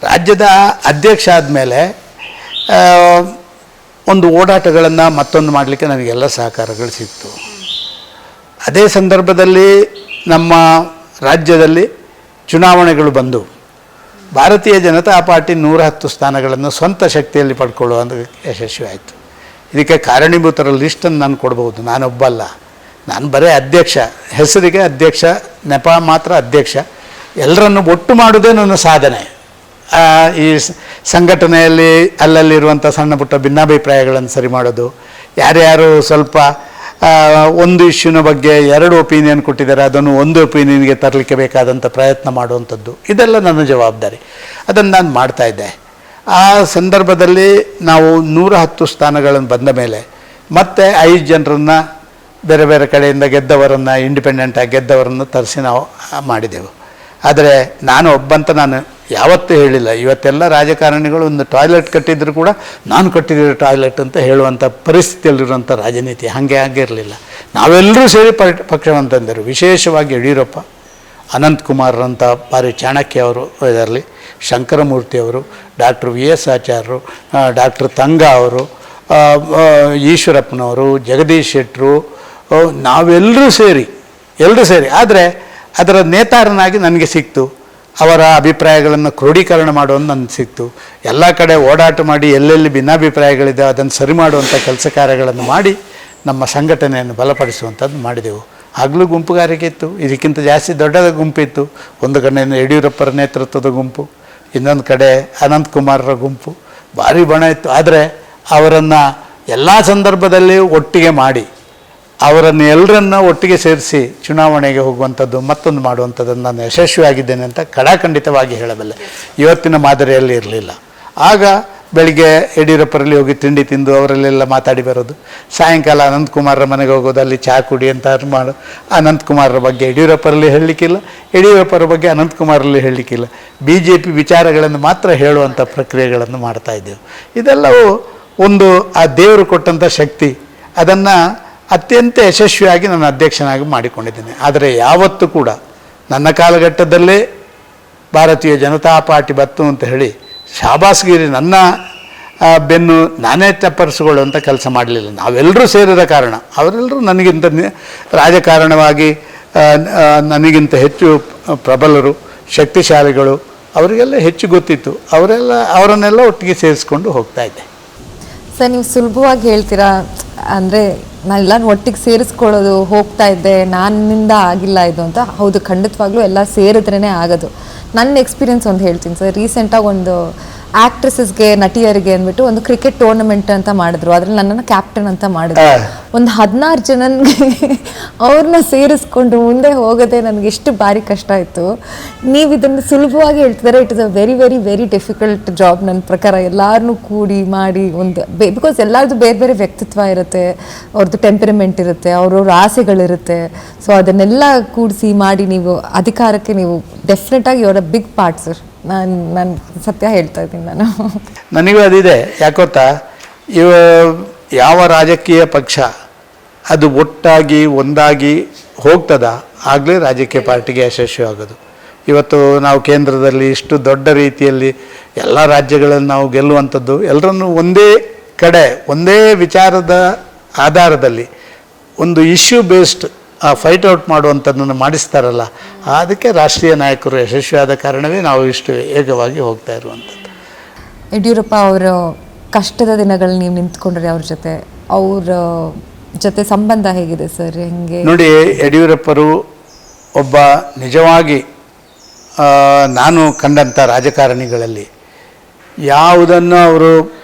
ರಾಜ್ಯದ ಅಧ್ಯಕ್ಷ ಆದಮೇಲೆ ಒಂದು ಓಡಾಟಗಳನ್ನು ಮತ್ತೊಂದು ಮಾಡಲಿಕ್ಕೆ ನನಗೆಲ್ಲ ಸಹಕಾರಗಳು ಸಿಕ್ತು. ಅದೇ ಸಂದರ್ಭದಲ್ಲಿ ನಮ್ಮ ರಾಜ್ಯದಲ್ಲಿ ಚುನಾವಣೆಗಳು ಬಂದು ಭಾರತೀಯ ಜನತಾ ಪಾರ್ಟಿ 110 ಸ್ಥಾನಗಳನ್ನು ಸ್ವಂತ ಶಕ್ತಿಯಲ್ಲಿ ಪಡ್ಕೊಳ್ಳುವಂಥ ಯಶಸ್ವಿ ಆಯಿತು. ಇದಕ್ಕೆ ಕಾರಣೀಭೂತರ ಲಿಸ್ಟನ್ನು ನಾನು ಕೊಡ್ಬೋದು. ನಾನೊಬ್ಬಲ್ಲ, ನಾನು ಬರೀ ಅಧ್ಯಕ್ಷ, ಹೆಸರಿಗೆ ಅಧ್ಯಕ್ಷ, ನೆಪ ಮಾತ್ರ ಅಧ್ಯಕ್ಷ. ಎಲ್ಲರನ್ನು ಒಟ್ಟು ಮಾಡೋದೇ ನನ್ನ ಸಾಧನೆ. ಈ ಸಂಘಟನೆಯಲ್ಲಿ ಅಲ್ಲಲ್ಲಿರುವಂಥ ಸಣ್ಣ ಪುಟ್ಟ ಭಿನ್ನಾಭಿಪ್ರಾಯಗಳನ್ನು ಸರಿ ಮಾಡೋದು, ಯಾರ್ಯಾರು ಸ್ವಲ್ಪ ಒಂದು ಇಶ್ಯೂನ ಬಗ್ಗೆ 2 ಒಪಿನಿಯನ್ ಕೊಟ್ಟಿದ್ದಾರೆ ಅದನ್ನು ಒಂದು ಒಪಿನಿಯನ್ಗೆ ತರಲಿಕ್ಕೆ ಬೇಕಾದಂಥ ಪ್ರಯತ್ನ ಮಾಡುವಂಥದ್ದು, ಇದೆಲ್ಲ ನನ್ನ ಜವಾಬ್ದಾರಿ. ಅದನ್ನು ನಾನು ಮಾಡ್ತಾಯಿದ್ದೆ. ಆ ಸಂದರ್ಭದಲ್ಲಿ ನಾವು 110 ಸ್ಥಾನಗಳನ್ನು ಬಂದ ಮೇಲೆ ಮತ್ತೆ 5 ಜನರನ್ನು ಬೇರೆ ಬೇರೆ ಕಡೆಯಿಂದ ಗೆದ್ದವರನ್ನು, ಇಂಡಿಪೆಂಡೆಂಟಾಗಿ ಗೆದ್ದವರನ್ನು ತರಿಸಿ ನಾವು ಮಾಡಿದೆವು. ಆದರೆ ನಾನು ಒಬ್ಬಂತ ನಾನು ಯಾವತ್ತೂ ಹೇಳಿಲ್ಲ. ಇವತ್ತೆಲ್ಲ ರಾಜಕಾರಣಿಗಳು ಒಂದು ಟಾಯ್ಲೆಟ್ ಕಟ್ಟಿದ್ರು ಕೂಡ ನಾನು ಕಟ್ಟಿದ್ದೀರ ಟಾಯ್ಲೆಟ್ ಅಂತ ಹೇಳುವಂಥ ಪರಿಸ್ಥಿತಿಯಲ್ಲಿರುವಂಥ ರಾಜನೀತಿ ಹಾಗೆ ಇರಲಿಲ್ಲ. ನಾವೆಲ್ಲರೂ ಸೇರಿ ಪಕ್ಷವಂತಂದರು. ವಿಶೇಷವಾಗಿ ಯಡಿಯೂರಪ್ಪ, ಅನಂತಕುಮಾರ್ರಂಥ ಭಾರಿ ಚಾಣಕ್ಯ ಅವರು ಇದರಲ್ಲಿ, ಶಂಕರಮೂರ್ತಿಯವರು, ಡಾಕ್ಟರ್ VS ಆಚಾರ್ಯರು, ಡಾಕ್ಟರ್ ತಂಗ ಅವರು, ಈಶ್ವರಪ್ಪನವರು, ಜಗದೀಶ್ ಶೆಟ್ಟರು, ನಾವೆಲ್ಲರೂ ಸೇರಿ ಆದರೆ ಅದರ ನೇತಾರನಾಗಿ ನನಗೆ ಸಿಕ್ತು. ಅವರ ಅಭಿಪ್ರಾಯಗಳನ್ನು ಕ್ರೋಢೀಕರಣ ಮಾಡುವಂದು ನನಗೆ ಸಿಕ್ತು. ಎಲ್ಲ ಕಡೆ ಓಡಾಟ ಮಾಡಿ ಎಲ್ಲೆಲ್ಲಿ ಭಿನ್ನಾಭಿಪ್ರಾಯಗಳಿದೆ ಅದನ್ನು ಸರಿ ಮಾಡುವಂಥ ಕೆಲಸ ಕಾರ್ಯಗಳನ್ನು ಮಾಡಿ ನಮ್ಮ ಸಂಘಟನೆಯನ್ನು ಬಲಪಡಿಸುವಂಥದ್ದು ಮಾಡಿದೆವು. ಆಗಲೂ ಗುಂಪುಗಾರಿಕೆ ಇತ್ತು, ಇದಕ್ಕಿಂತ ಜಾಸ್ತಿ ದೊಡ್ಡದ ಗುಂಪಿತ್ತು. ಒಂದು ಕಡೆಯಿಂದ ಯಡಿಯೂರಪ್ಪರ ನೇತೃತ್ವದ ಗುಂಪು, ಇನ್ನೊಂದು ಕಡೆ ಅನಂತಕುಮಾರರ ಗುಂಪು, ಭಾರಿ ಬಣ ಇತ್ತು. ಆದರೆ ಅವರನ್ನು ಎಲ್ಲ ಸಂದರ್ಭದಲ್ಲಿ ಒಟ್ಟಿಗೆ ಮಾಡಿ ಅವರನ್ನು ಎಲ್ಲರನ್ನ ಒಟ್ಟಿಗೆ ಸೇರಿಸಿ ಚುನಾವಣೆಗೆ ಹೋಗುವಂಥದ್ದು, ಮತ್ತೊಂದು ಮಾಡುವಂಥದ್ದನ್ನು ನಾನು ಯಶಸ್ವಿಯಾಗಿದ್ದೇನೆ ಅಂತ ಖಡಾಖಂಡಿತವಾಗಿ ಹೇಳಬಲ್ಲೆ. ಇವತ್ತಿನ ಮಾದರಿಯಲ್ಲಿ ಇರಲಿಲ್ಲ. ಆಗ ಬೆಳಿಗ್ಗೆ ಯಡಿಯೂರಪ್ಪರಲ್ಲಿ ಹೋಗಿ ತಿಂಡಿ ತಿಂದು ಅವರಲ್ಲೆಲ್ಲ ಮಾತಾಡಿ ಬರೋದು, ಸಾಯಂಕಾಲ ಅನಂತಕುಮಾರರ ಮನೆಗೆ ಹೋಗೋದು, ಅಲ್ಲಿ ಚಹಾ ಕುಡಿ ಅಂತ ಮಾಡು. ಅನಂತಕುಮಾರರ ಬಗ್ಗೆ ಯಡಿಯೂರಪ್ಪರಲ್ಲಿ ಹೇಳಲಿಕ್ಕಿಲ್ಲ, ಯಡಿಯೂರಪ್ಪರ ಬಗ್ಗೆ ಅನಂತಕುಮಾರಲ್ಲಿ ಹೇಳಲಿಕ್ಕಿಲ್ಲ. BJP ವಿಚಾರಗಳನ್ನು ಮಾತ್ರ ಹೇಳುವಂಥ ಪ್ರಕ್ರಿಯೆಗಳನ್ನು ಮಾಡ್ತಾಯಿದ್ದೆವು. ಇದೆಲ್ಲವೂ ಒಂದು ಆ ದೇವರು ಕೊಟ್ಟಂಥ ಶಕ್ತಿ. ಅದನ್ನು ಅತ್ಯಂತ ಯಶಸ್ವಿಯಾಗಿ ನಾನು ಅಧ್ಯಕ್ಷನಾಗಿ ಮಾಡಿಕೊಂಡಿದ್ದೇನೆ. ಆದರೆ ಯಾವತ್ತೂ ಕೂಡ ನನ್ನ ಕಾಲಘಟ್ಟದಲ್ಲೇ ಭಾರತೀಯ ಜನತಾ ಪಾರ್ಟಿ ಬತ್ತು ಅಂತ ಹೇಳಿ ಶಾಬಾಸ್ಗಿರಿ ನನ್ನ ಬೆನ್ನು ನಾನೇ ಚಪ್ಪರಿಸಿಕೊಳ್ಳುವಂಥ ಕೆಲಸ ಮಾಡಲಿಲ್ಲ. ನಾವೆಲ್ಲರೂ ಸೇರಿದ ಕಾರಣ ಅವರೆಲ್ಲರೂ ನನಗಿಂತ ರಾಜಕಾರಣವಾಗಿ ನನಗಿಂತ ಹೆಚ್ಚು ಪ್ರಬಲರು, ಶಕ್ತಿಶಾಲಿಗಳು, ಅವರಿಗೆಲ್ಲ ಹೆಚ್ಚು ಗೊತ್ತಿತ್ತು. ಅವರನ್ನೆಲ್ಲ ಒಟ್ಟಿಗೆ ಸೇರಿಸ್ಕೊಂಡು ಹೋಗ್ತಾಯಿದ್ದೆ. ಸರ್, ನೀವು ಸುಲಭವಾಗಿ ಹೇಳ್ತೀರಾ, ಅಂದರೆ ನಾನೆಲ್ಲರೂ ಒಟ್ಟಿಗೆ ಸೇರಿಸ್ಕೊಳ್ಳೋದು ಹೋಗ್ತಾ ಇದ್ದೆ, ನನ್ನಿಂದ ಆಗಿಲ್ಲ ಇದು ಅಂತ. ಹೌದು, ಖಂಡಿತವಾಗ್ಲೂ ಎಲ್ಲ ಸೇರಿದ್ರೇ ಆಗೋದು. ನನ್ನ ಎಕ್ಸ್ಪೀರಿಯನ್ಸ್ ಒಂದು ಹೇಳ್ತೀನಿ ಸರ್. ರೀಸೆಂಟಾಗಿ ಒಂದು ಆ್ಯಕ್ಟ್ರೆಸಸ್ಗೆ, ನಟಿಯರಿಗೆ ಅಂದ್ಬಿಟ್ಟು ಒಂದು ಕ್ರಿಕೆಟ್ ಟೂರ್ನಮೆಂಟ್ ಅಂತ ಮಾಡಿದ್ರು. ಅದ್ರಲ್ಲಿ ನನ್ನನ್ನು ಕ್ಯಾಪ್ಟನ್ ಅಂತ ಮಾಡಿದ್ರು. ಒಂದು 16 ಜನನಿಗೆ ಅವ್ರನ್ನ ಸೇರಿಸ್ಕೊಂಡು ಮುಂದೆ ಹೋಗೋದೇ ನನಗೆ ಎಷ್ಟು ಭಾರಿ ಕಷ್ಟ ಆಯಿತು. ನೀವು ಇದನ್ನು ಸುಲಭವಾಗಿ ಹೇಳ್ತಿದ್ದಾರೆ. It is a very very very difficult job ನನ್ನ ಪ್ರಕಾರ. ಎಲ್ಲರನ್ನೂ ಕೂಡಿ ಮಾಡಿ ಒಂದು ಬಿಕಾಸ್ ಎಲ್ಲರದ್ದು ಬೇರೆ ಬೇರೆ ವ್ಯಕ್ತಿತ್ವ ಇರುತ್ತೆ, ಅವ್ರದ್ದು ಟೆಂಪರಮೆಂಟ್ ಇರುತ್ತೆ, ಅವ್ರವ್ರ ಆಸೆಗಳಿರುತ್ತೆ. ಸೊ ಅದನ್ನೆಲ್ಲ ಕೂಡಿಸಿ ಮಾಡಿ ನೀವು ಅಧಿಕಾರಕ್ಕೆ ನೀವು ಡೆಫಿನೆಟಾಗಿ your a big part sir. ನಾನು ಸತ್ಯ ಹೇಳ್ತಾ ಇದ್ದೀನಿ. ನನಗೂ ಅದಿದೆ. ಯಾಕೊತ್ತಾ, ಯಾವ ರಾಜಕೀಯ ಪಕ್ಷ ಅದು ಒಟ್ಟಾಗಿ ಒಂದಾಗಿ ಹೋಗ್ತದ ಆಗಲೇ ರಾಜಕೀಯ ಪಾರ್ಟಿಗೆ ಯಶಸ್ವಿ ಆಗೋದು. ಇವತ್ತು ನಾವು ಕೇಂದ್ರದಲ್ಲಿ ಇಷ್ಟು ದೊಡ್ಡ ರೀತಿಯಲ್ಲಿ ಎಲ್ಲ ರಾಜ್ಯಗಳನ್ನು ನಾವು ಗೆಲ್ಲುವಂಥದ್ದು, ಎಲ್ಲರನ್ನೂ ಒಂದೇ ಕಡೆ ಒಂದೇ ವಿಚಾರದ ಆಧಾರದಲ್ಲಿ ಒಂದು ಇಶ್ಯೂ ಬೇಸ್ಡ್ ಫೈಟ್ ಔಟ್ ಮಾಡುವಂಥದ್ದನ್ನು ಮಾಡಿಸ್ತಾರಲ್ಲ, ಅದಕ್ಕೆ ರಾಷ್ಟ್ರೀಯ ನಾಯಕರು ಯಶಸ್ವಿಯಾದ ಕಾರಣವೇ ನಾವು ಇಷ್ಟು ವೇಗವಾಗಿ ಹೋಗ್ತಾ ಇರುವಂಥದ್ದು. ಯಡಿಯೂರಪ್ಪ ಅವರ ಕಷ್ಟದ ದಿನಗಳು ನೀವು ನಿಂತ್ಕೊಂಡ್ರೆ ಅವ್ರ ಜೊತೆ ಸಂಬಂಧ ಹೇಗಿದೆ ಸರ್? ಹೆಂಗೆ ನೋಡಿ, ಯಡಿಯೂರಪ್ಪರು ಒಬ್ಬ ನಿಜವಾಗಿ ನಾನು ಕಂಡಂಥ ರಾಜಕಾರಣಿಗಳಲ್ಲಿ ಯಾವುದನ್ನು ಅವರು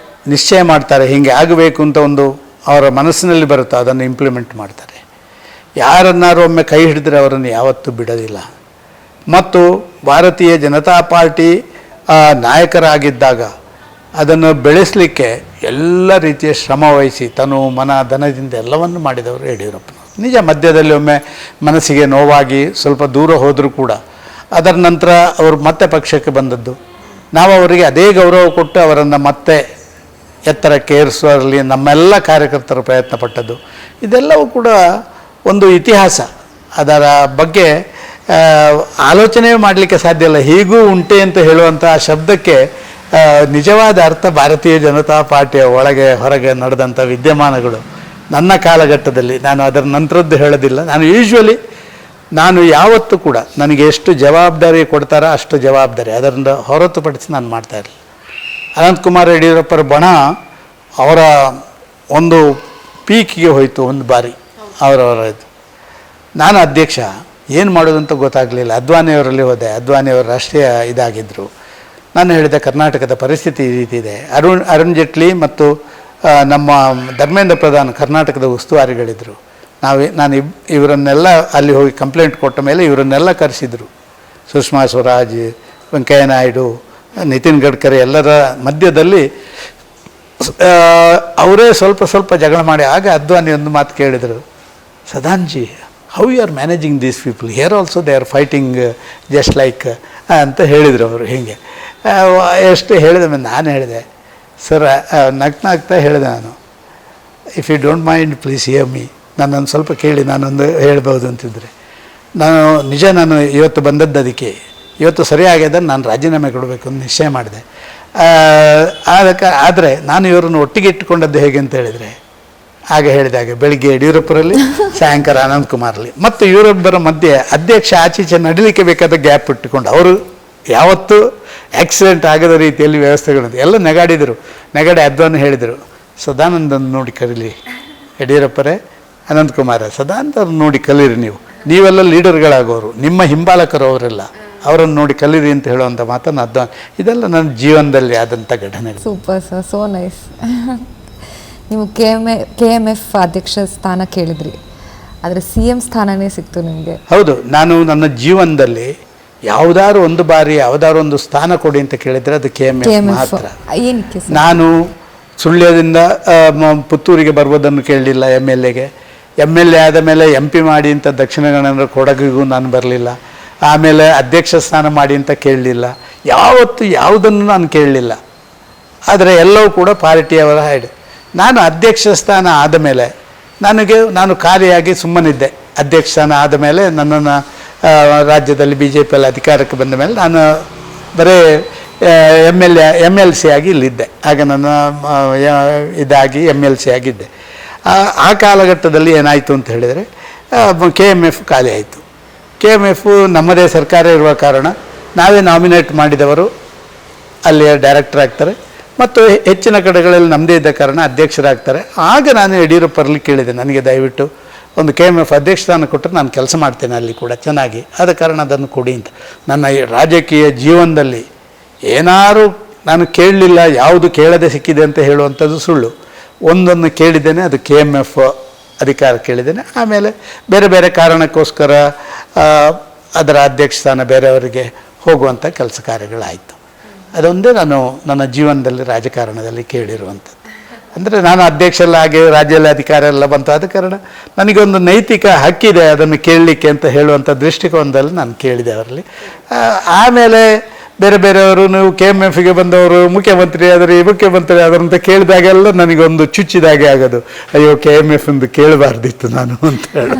ನಿಶ್ಚಯ ಮಾಡ್ತಾರೆ, ಹೀಗೆ ಆಗಬೇಕು ಅಂತ ಒಂದು ಅವರ ಮನಸ್ಸಿನಲ್ಲಿ ಬರುತ್ತೋ ಅದನ್ನು ಇಂಪ್ಲಿಮೆಂಟ್ ಮಾಡ್ತಾರೆ. ಯಾರನ್ನಾರು ಒಮ್ಮೆ ಕೈ ಹಿಡಿದ್ರೆ ಅವರನ್ನು ಯಾವತ್ತೂ ಬಿಡೋದಿಲ್ಲ. ಮತ್ತು ಭಾರತೀಯ ಜನತಾ ಪಾರ್ಟಿ ನಾಯಕರಾಗಿದ್ದಾಗ ಅದನ್ನು ಬೆಳೆಸಲಿಕ್ಕೆ ಎಲ್ಲ ರೀತಿಯ ಶ್ರಮ ವಹಿಸಿ ತನು ಮನ ಧನದಿಂದ ಎಲ್ಲವನ್ನು ಮಾಡಿದವರು ಯಡಿಯೂರಪ್ಪನವರು. ನಿಜ, ಮಧ್ಯದಲ್ಲಿ ಒಮ್ಮೆ ಮನಸ್ಸಿಗೆ ನೋವಾಗಿ ಸ್ವಲ್ಪ ದೂರ ಹೋದರೂ ಕೂಡ ಅದರ ನಂತರ ಅವರು ಮತ್ತೆ ಪಕ್ಷಕ್ಕೆ ಬಂದದ್ದು. ನಾವು ಅವರಿಗೆ ಅದೇ ಗೌರವ ಕೊಟ್ಟು ಅವರನ್ನು ಮತ್ತೆ ಎತ್ತರಕ್ಕೆ ಏರಿಸುವಲ್ಲಿ ನಮ್ಮೆಲ್ಲ ಕಾರ್ಯಕರ್ತರು ಪ್ರಯತ್ನ ಪಟ್ಟದ್ದು. ಇದೆಲ್ಲವೂ ಕೂಡ ಒಂದು ಇತಿಹಾಸ. ಅದರ ಬಗ್ಗೆ ಆಲೋಚನೆ ಮಾಡಲಿಕ್ಕೆ ಸಾಧ್ಯ ಇಲ್ಲ. ಹೀಗೂ ಉಂಟೆ ಅಂತ ಹೇಳುವಂಥ ಆ ಶಬ್ದಕ್ಕೆ ನಿಜವಾದ ಅರ್ಥ ಭಾರತೀಯ ಜನತಾ ಪಾರ್ಟಿಯ ಒಳಗೆ ಹೊರಗೆ ನಡೆದಂಥ ವಿದ್ಯಮಾನಗಳು ನನ್ನ ಕಾಲಘಟ್ಟದಲ್ಲಿ. ನಾನು ಅದರ ನಂತರದ್ದು ಹೇಳೋದಿಲ್ಲ. ನಾನು ಯಾವತ್ತೂ ಕೂಡ ನನಗೆ ಎಷ್ಟು ಜವಾಬ್ದಾರಿ ಕೊಡ್ತಾರೋ ಅಷ್ಟು ಜವಾಬ್ದಾರಿ, ಅದರಿಂದ ಹೊರತುಪಡಿಸಿ ನಾನು ಮಾಡ್ತಾ ಇರಲಿಲ್ಲ. ಅನಂತಕುಮಾರ್ ಯಡಿಯೂರಪ್ಪರ ಬಣ ಅವರ ಒಂದು ಪೀಕಿಗೆ ಹೋಯಿತು ಒಂದು ಬಾರಿ ಅವರವರ ಇದು. ನಾನು ಅಧ್ಯಕ್ಷ, ಏನು ಮಾಡೋದು ಅಂತ ಗೊತ್ತಾಗಲಿಲ್ಲ. ಅದ್ವಾನಿಯವರಲ್ಲಿ ಹೋದೆ, ಅದ್ವಾನಿಯವರು ರಾಷ್ಟ್ರೀಯ ಇದಾಗಿದ್ದರು. ನಾನು ಹೇಳಿದೆ ಕರ್ನಾಟಕದ ಪರಿಸ್ಥಿತಿ ಈ ರೀತಿ ಇದೆ. ಅರುಣ್ ಜೇಟ್ಲಿ ಮತ್ತು ನಮ್ಮ ಧರ್ಮೇಂದ್ರ ಪ್ರಧಾನ್ ಕರ್ನಾಟಕದ ಉಸ್ತುವಾರಿಗಳಿದ್ದರು. ನಾನು ಇವರನ್ನೆಲ್ಲ ಅಲ್ಲಿ ಹೋಗಿ ಕಂಪ್ಲೇಂಟ್ ಕೊಟ್ಟ ಮೇಲೆ ಇವರನ್ನೆಲ್ಲ ಕರೆಸಿದರು. ಸುಷ್ಮಾ ಸ್ವರಾಜ್, ವೆಂಕಯ್ಯ ನಾಯ್ಡು, ನಿತಿನ್ ಗಡ್ಕರಿ ಎಲ್ಲರ ಮಧ್ಯದಲ್ಲಿ ಅವರೇ ಸ್ವಲ್ಪ ಜಗಳ ಮಾಡಿ ಆಗ ಅದ್ವಾನಿ ಒಂದು ಮಾತು ಕೇಳಿದರು, Sadanji, how you are managing these people, here also they are fighting just like ಅಂತ ಹೇಳಿದರು ಅವರು. ಹೀಗೆ ಎಷ್ಟು ಹೇಳಿದ ಮೇಲೆ ನಾನು ಹೇಳಿದೆ, ಸರ್ ನಗ್ತಾ ಹೇಳಿದೆ ನಾನು, if you don't mind please hear me, ನನ್ನೊಂದು ಸ್ವಲ್ಪ ಕೇಳಿ, ನಾನೊಂದು ಹೇಳ್ಬೋದು ಅಂತಿದ್ದರೆ. ನಾನು ಇವತ್ತು ಬಂದದ್ದು ಅದಕ್ಕೆ, ಇವತ್ತು ಸರಿಯಾಗಿದೆ, ನಾನು ರಾಜೀನಾಮೆ ಕೊಡಬೇಕು ಅಂತ ನಿಶ್ಚಯ ಮಾಡಿದೆ. ಆದರೆ ನಾನು ಇವರನ್ನು ಒಟ್ಟಿಗೆ ಇಟ್ಟುಕೊಂಡದ್ದು ಹೇಗೆ ಅಂತ ಹೇಳಿದರೆ, ಆಗ ಹೇಳಿದಾಗ ಬೆಳಿಗ್ಗೆ ಯಡಿಯೂರಪ್ಪರಲ್ಲಿ, ಸಾಯಂಕಾಲ ಅನಂತಕುಮಾರಲ್ಲಿ, ಮತ್ತು ಇವರೊಬ್ಬರ ಮಧ್ಯೆ ಅಧ್ಯಕ್ಷ ಆಚೀಚೆ ನಡೀಲಿಕ್ಕೆ ಬೇಕಾದ ಗ್ಯಾಪ್ ಇಟ್ಟುಕೊಂಡು ಅವರು ಯಾವತ್ತೂ ಆಕ್ಸಿಡೆಂಟ್ ಆಗದ ರೀತಿಯಲ್ಲಿ ವ್ಯವಸ್ಥೆಗಳಿದೆ ಎಲ್ಲ ನೆಗಾಡಿದರು. ಅದ್ವಾನಿ ಹೇಳಿದರು, ಸದಾನಂದನ್ನು ನೋಡಿ ಕರೀಲಿ, ಯಡಿಯೂರಪ್ಪರೇ ಅನಂತಕುಮಾರ ಸದಾನಂದವ್ರು ನೋಡಿ ಕಲೀರಿ, ನೀವೆಲ್ಲ ಲೀಡರ್ಗಳಾಗೋರು, ನಿಮ್ಮ ಹಿಂಬಾಲಕರು ಅವರೆಲ್ಲ, ಅವರನ್ನು ನೋಡಿ ಕಲೀರಿ ಅಂತ ಹೇಳುವಂಥ ಮಾತನ್ನು ಅದ್ವಾನಿ. ಇದೆಲ್ಲ ನನ್ನ ಜೀವನದಲ್ಲಿ ಆದಂಥ ಘಟನೆ. Super sir, so nice. ನೀವು KMF ಅಧ್ಯಕ್ಷ ಸ್ಥಾನ ಕೇಳಿದ್ರಿ, ಆದರೆ CM ಸ್ಥಾನನೇ ಸಿಕ್ತು ನಿಮಗೆ. ಹೌದು, ನಾನು ನನ್ನ ಜೀವನದಲ್ಲಿ ಯಾವುದಾದ್ರು ಒಂದು ಬಾರಿ ಯಾವುದಾದ್ರು ಒಂದು ಸ್ಥಾನ ಕೊಡಿ ಅಂತ ಕೇಳಿದರೆ ಅದು KMF ಮಾತ್ರ. ಏನಕ್ಕೆ? ನಾನು ಸುಳ್ಯದಿಂದ ಪುತ್ತೂರಿಗೆ ಬರ್ಬೋದನ್ನು ಕೇಳಲಿಲ್ಲ. MLA ಆದ ಮೇಲೆ MP ಮಾಡಿ ಅಂತ ದಕ್ಷಿಣ ಕನ್ನಡ ಕೊಡಗಿಗೂ ನಾನು ಬರಲಿಲ್ಲ. ಆಮೇಲೆ ಅಧ್ಯಕ್ಷ ಸ್ಥಾನ ಮಾಡಿ ಅಂತ ಕೇಳಲಿಲ್ಲ. ಯಾವುದನ್ನು ನಾನು ಕೇಳಲಿಲ್ಲ. ಆದರೆ ಎಲ್ಲವೂ ಕೂಡ ಪಾರ್ಟಿಯವರ ಹೈಡ್. ನಾನು ಅಧ್ಯಕ್ಷ ಸ್ಥಾನ ಆದ ಮೇಲೆ ನಾನು ಖಾಲಿಯಾಗಿ ಸುಮ್ಮನಿದ್ದೆ. ಅಧ್ಯಕ್ಷ ಸ್ಥಾನ ಆದ ಮೇಲೆ ನನ್ನನ್ನು ರಾಜ್ಯದಲ್ಲಿ BJPಯಲ್ಲಿ ಅಧಿಕಾರಕ್ಕೆ ಬಂದ ಮೇಲೆ ನಾನು ಬರೀ MLC ಆಗಿ ಇಲ್ಲಿದ್ದೆ. ಆಗ ನನ್ನ ಇದಾಗಿ MLC ಆಗಿದ್ದೆ. ಆ ಕಾಲಘಟ್ಟದಲ್ಲಿ ಏನಾಯಿತು ಅಂತ ಹೇಳಿದರೆ KMF ಖಾಲಿ ಆಯಿತು. KMF ನಮ್ಮದೇ ಸರ್ಕಾರ ಇರುವ ಕಾರಣ ನಾವೇ ನಾಮಿನೇಟ್ ಮಾಡಿದವರು ಅಲ್ಲಿ ಡೈರೆಕ್ಟರ್ ಆಗ್ತಾರೆ ಮತ್ತು ಹೆಚ್ಚಿನ ಕಡೆಗಳಲ್ಲಿ ನಮ್ಮದೇ ಇದ್ದ ಕಾರಣ ಅಧ್ಯಕ್ಷರಾಗ್ತಾರೆ. ಆಗ ನಾನು ಯಡಿಯೂರಪ್ಪರಲ್ಲಿ ಕೇಳಿದೆ, ನನಗೆ ದಯವಿಟ್ಟು ಒಂದು KMF ಅಧ್ಯಕ್ಷ ಸ್ಥಾನ ಕೊಟ್ಟರೆ ನಾನು ಕೆಲಸ ಮಾಡ್ತೇನೆ ಅಲ್ಲಿ ಕೂಡ ಚೆನ್ನಾಗಿ, ಆದ ಕಾರಣ ಅದನ್ನು ಕೊಡಿ ಅಂತ. ನನ್ನ ರಾಜಕೀಯ ಜೀವನದಲ್ಲಿ ಏನಾರು ನಾನು ಕೇಳಲಿಲ್ಲ, ಯಾವುದು ಕೇಳದೆ ಸಿಕ್ಕಿದೆ ಅಂತ ಹೇಳುವಂಥದ್ದು ಸುಳ್ಳು. ಒಂದನ್ನು ಕೇಳಿದ್ದೇನೆ, ಅದು KMF ಅಧಿಕಾರ ಕೇಳಿದ್ದೇನೆ. ಆಮೇಲೆ ಬೇರೆ ಬೇರೆ ಕಾರಣಕ್ಕೋಸ್ಕರ ಅದರ ಅಧ್ಯಕ್ಷ ಸ್ಥಾನ ಬೇರೆಯವರಿಗೆ ಹೋಗುವಂಥ ಕೆಲಸ ಕಾರ್ಯಗಳಾಯಿತು. ಅದೊಂದೇ ನಾನು ನನ್ನ ಜೀವನದಲ್ಲಿ ರಾಜಕಾರಣದಲ್ಲಿ ಕೇಳಿರುವಂಥದ್ದು. ಅಂದರೆ ನಾನು ಅಧ್ಯಕ್ಷಲ್ಲಾಗಿ ರಾಜ್ಯದಲ್ಲಿ ಅಧಿಕಾರ ಎಲ್ಲ ಬಂತು, ಆದ ಕಾರಣ ನನಗೊಂದು ನೈತಿಕ ಹಕ್ಕಿದೆ ಅದನ್ನು ಕೇಳಲಿಕ್ಕೆ ಅಂತ ಹೇಳುವಂಥ ದೃಷ್ಟಿಕೋನದಲ್ಲಿ ನಾನು ಕೇಳಿದೆ ಅವರಲ್ಲಿ. ಆಮೇಲೆ ಬೇರೆ ಬೇರೆಯವರು, ನೀವು KMFಗೆ ಬಂದವರು ಮುಖ್ಯಮಂತ್ರಿ ಆದರು ಅಂತ ಕೇಳಿದಾಗೆಲ್ಲ ನನಗೊಂದು ಚುಚ್ಚಿದಾಗೆ ಆಗೋದು, ಅಯ್ಯೋ KMF ಎಂದು ಕೇಳಬಾರ್ದಿತ್ತು ನಾನು ಅಂತ ಹೇಳಿ.